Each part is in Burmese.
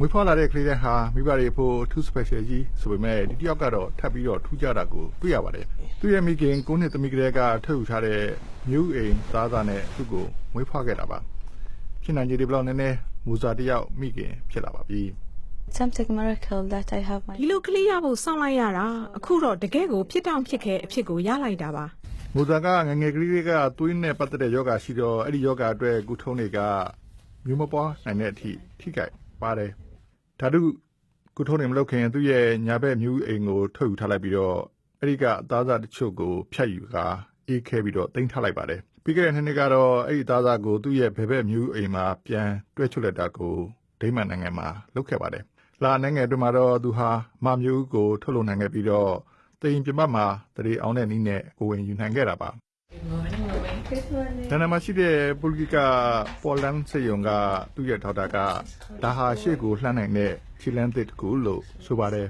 မွေးဖွားလာတဲ့ကလေးတွေဟာမိဘတွေဖို့ထူး special ကြီးဆိုပေမဲ့ဒီတယောက်ကတော့ထပ်ပြီးတော့ထူးခြားတာကိုတွေ့ရပါတယ်သူရဲ့မိခင်9နှစ်သမီးကလေးကထုတ်ယူထားတဲ့မျိုးအိမ်သားသားနဲ့သူ့ကိုမွေးဖွားခဲ့တာပါဖြစ်နိုင်ခြေဒီဘလောက်နည်းနည်းမူစာတယောက်မိခင်ဖြစ်လာပါပြီ Something miracle that I have my ဒီလိုကလေးရဖို့စောင့်လိုက်ရတာအခုတော့တကယ်ကိုဖြစ်တောင်ဖြစ်ခဲ့အဖြစ်ကိုရလိုက်တာပါ မူစာကငငယ်ကလေးတွေကသွေးနဲ့ပတ်သက်တဲ့ယောဂရှိတော့အဲ့ဒီယောဂအတွက်ကုထုံးတွေကမျိုးမပွားနိုင်တဲ့အထိထိကြိုက်ပါတယ်ဓာတုကုထုံးတွေမလုပ်ခင်သူ့ရဲ့ညာဘက်မျိုးအိမ်ကိုထုတ်ယူထားလိုက်ပြီးတော့အဲ့ဒီကအသားစားတချို့ကိုဖြတ်ယူကာအေးခဲပြီးတော့တင်ထားလိုက်ပါတယ်ပြီးခဲ့တဲ့နှစ်ကတော့အဲ့ဒီအသားစားကိုသူ့ရဲ့ဘယ်ဘက်မျိုးအိမ်မှာပြန်တွဲချွတ်လက်တာကိုဒိမန်နိုင်ငံမှာလုပ်ခဲ့ပါတယ်လာနိုင်ငံအတွင်းမှာတော့သူဟာမမျိုးကိုထုတ်လုပ်နိုင်ခဲ့ပြီးတော့တိမ်ပြမမှာတရေအောင်တဲ့နည်းနဲ့ကိုဝင်ယူနိုင်ခဲ့တာပါဒါနမရှိတဲ့ပုလကီကပေါ်လန်စေယုံကသူ့ရဲ့ထောက်တာကဒါဟာရှေ့ကိုလှမ်းနိုင်တဲ့ခြေလမ်းသစ်တစ်ခုလို့ဆိုပါတယ်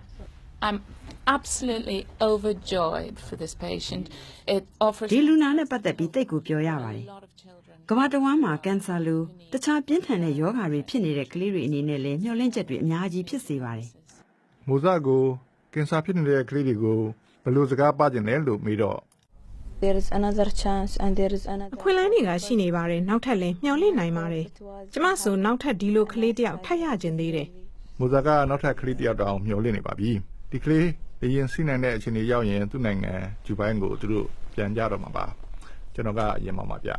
I'm absolutely overjoyed for this patient. It offers ဒီလူနာနဲ့ပတ်သက်ပြီးတိတ်ကိုပြောရပါတယ်ကမ္ဘာတစ်ဝန်းမှာကင်ဆာလိုတခြားပြင်းထန်တဲ့ရောဂါတွေဖြစ်နေတဲ့ကလေးတွေအနေနဲ့လည်းမျှော်လင့်ချက်တွေအများကြီးဖြစ်စေပါတယ် မိုးစကိုကင်ဆာဖြစ်နေတဲ့ကလေးတွေကိုဘယ်လိုစကားပါကျင်လဲလို့မေးတော့ there is another chance and there is another အခွင့်အလမ်းတွေကရှိနေပါတယ်နောက်ထပ်လည်းမျှော်လင့်နိုင်ပါတယ်ကျမဆိုနောက်ထပ်ဒီလိုကလေးတယောက်ထပ်ရခြင်းသေးတယ် မိုးစကနောက်ထပ်ကလေးတယောက်တောင်မျှော်လင့်နေပါပြီဒီကလေးလေရင်စီးနိုင်တဲ့အခြေအနေရောက်ရင်သူ့နိုင်ငံဂျူဘိုင်းကိုသူတို့ပြန်ကြတော့မှာပါကျွန်တော်ကအရင်မှပါဗျ